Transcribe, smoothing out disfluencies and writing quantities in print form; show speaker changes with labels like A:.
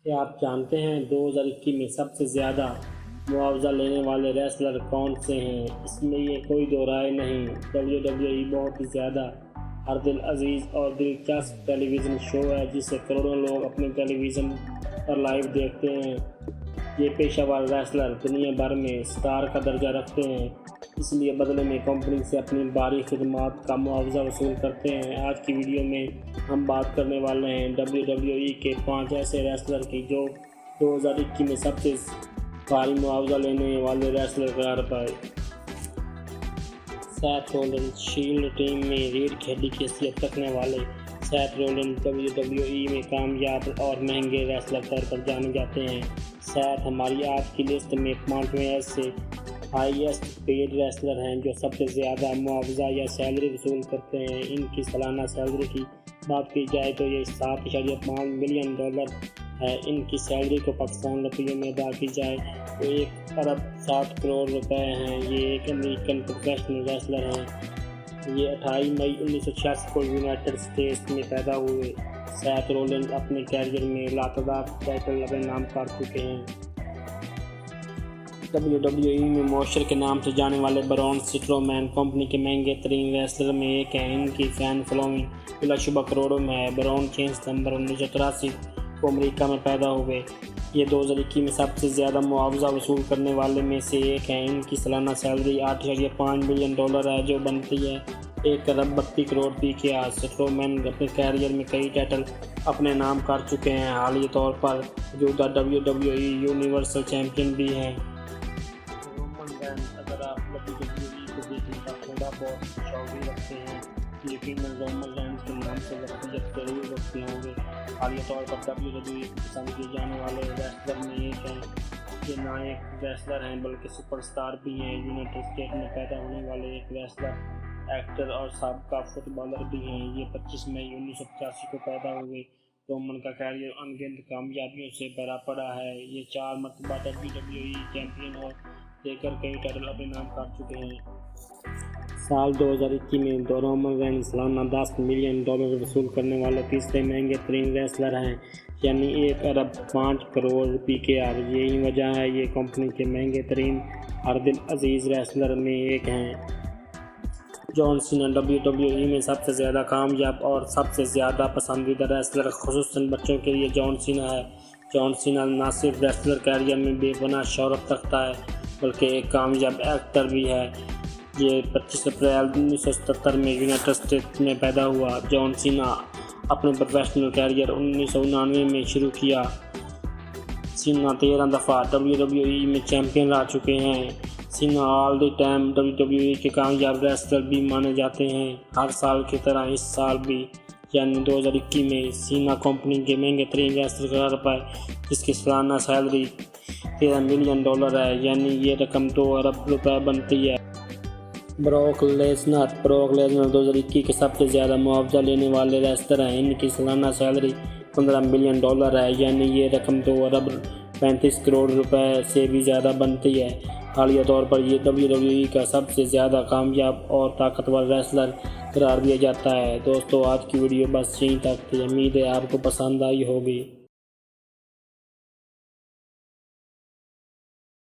A: کیا آپ جانتے ہیں 2021 میں سب سے زیادہ معاوضہ لینے والے ریسلر کون سے ہیں؟ اس میں یہ کوئی دو رائے نہیں۔ WWE بہت ہی زیادہ ہر دل عزیز اور دلچسپ ٹیلی ویژن شو ہے جسے کروڑوں لوگ اپنے ٹیلی ویژن پر لائیو دیکھتے ہیں۔ یہ پیشہ ور ریسلر دنیا بھر میں سٹار کا درجہ رکھتے ہیں، اس لیے بدلے میں کمپنی سے اپنی بھاری خدمات کا معاوضہ وصول کرتے ہیں۔ آج کی ویڈیو میں ہم بات کرنے والے ہیں WWE کے 5 ایسے ریسلر کی جو 2021 میں سب سے بھاری معاوضہ لینے والے ریسلر قرار پائے۔ سیتھ رولنز شیلڈ ٹیم میں ریڑھ کی ہڈی کی حیثیت رکھنے والے سیتھ رولنز WWE میں کامیاب اور مہنگے ریسلر کے طور پر جانے جاتے ہیں۔ سیتھ ہماری آج کی لسٹ میں 5ویں ایسے ہائیسٹ پیڈ ریسلر ہیں جو سب سے زیادہ معاوضہ یا سیلری وصول کرتے ہیں۔ ان کی سالانہ سیلری کی بات کی جائے تو یہ $7.5 ملین ہے۔ ان کی سیلری کو پاکستان روپیوں میں ادا کی جائے تو 1 ارب 7 کروڑ روپے ہیں۔ یہ ایک امریکن پروفیشنل ریسلر ہیں۔ یہ 28 مئی 1986 کو یونائیٹڈ اسٹیٹس میں پیدا ہوئے۔ سیتھ رولنز اپنے کیریئر میں لاتعداد ٹائٹل اپنے نام کر چکے ہیں۔ WWE میں موشر کے نام سے جانے والے برون اسٹرومین کمپنی کے مہنگے ترین ریسلر میں ایک ہیں۔ ان کی فین فالوئنگ بلا شبہ کروڑوں میں ہے۔ برون 6 ستمبر 1983 کو امریکہ میں پیدا ہوئے۔ یہ 2021 میں سب سے زیادہ معاوضہ وصول کرنے والے میں سے ایک ہیں۔ ان کی سالانہ سیلری $8.5 ملین ہے جو بنتی ہے 1 ارب 32 کروڑ PKR۔ اسٹرومین اپنے کیریئر میں کئی ٹائٹل اپنے نام کر چکے ہیں۔ حالیہ طور پر موجودہ WWE یونیورسل چیمپئن بھی ہیں۔ رومن رینز اگر آپ WWE کو دیکھنے کا تھوڑا بہت شوق رکھتے ہیں یقیناً رومن رینز کے نام سے وقتیت ضرور رکھتے ہوں گے۔ حالیہ طور پر WWE کو پسند کیے جانے والے ریسلر میں ایک ہیں۔ یہ نہ ایک ریسلر ہیں بلکہ سپر اسٹار بھی ہیں۔ یونائیٹڈ اسٹیٹس میں پیدا ہونے والے ایک ریسلر، ایکٹر اور سابقہ فٹ بالر بھی ہیں۔ یہ 25 مئی 1985 کو پیدا ہوئے۔ رومن کا کیریئر ان گنت کامیابیوں سے بھرا پڑا ہے۔ یہ 4 مرتبہ WWE چیمپئن اور دیگر کئی ٹائٹل اپنے نام کر چکے ہیں۔ سال 2021 میں رومن رینز سالانہ $10 ملین وصول کرنے والے تیسرے مہنگے ترین ریسلر ہیں، یعنی 1 ارب 5 کروڑ PKR۔ یہی وجہ ہے یہ کمپنی کے مہنگے ترین ہر دل عزیز ریسلر میں ایک ہیں۔ جان سینا WWE میں سب سے زیادہ کامیاب اور سب سے زیادہ پسندیدہ ریسلر خصوصاً بچوں کے لیے جان سینا ہے۔ جان سینا نہ صرف ریسلر کیریئر میں بے پناہ شہرت رکھتا ہے بلکہ ایک کامیاب ایکٹر بھی ہے۔ یہ 25 اپریل 1977 میں یونائیٹڈ اسٹیٹس میں پیدا ہوا۔ جان سینا اپنے پروفیشنل کیریئر 1999 میں شروع کیا۔ سینا 13 دفعہ WWE میں چیمپئن رہ چکے ہیں۔ سینا آل دی ٹائم WWE کے کامیاب ریسلر بھی مانے جاتے ہیں۔ ہر سال کی طرح اس سال بھی یعنی 2021 میں سینا کمپنی کے مہنگے ترین ریسلر قرار پائے جس کی سالانہ سیلری $13 ملین ہے، یعنی یہ رقم 2 ارب روپے بنتی ہے۔ بروک لیسنر 2021 کے سب سے زیادہ معاوضہ لینے والے ریسلر ہیں۔ ان کی سالانہ سیلری $15 ملین ہے، یعنی یہ رقم 2 ارب 35 کروڑ روپے سے بھی زیادہ بنتی ہے۔ حالیہ طور پر یہ WWE کا سب سے زیادہ کامیاب اور طاقتور ریسلر قرار دیا جاتا ہے۔ دوستو آج کی ویڈیو بس یہیں تک تھی۔ امید ہے آپ کو پسند آئی ہوگی۔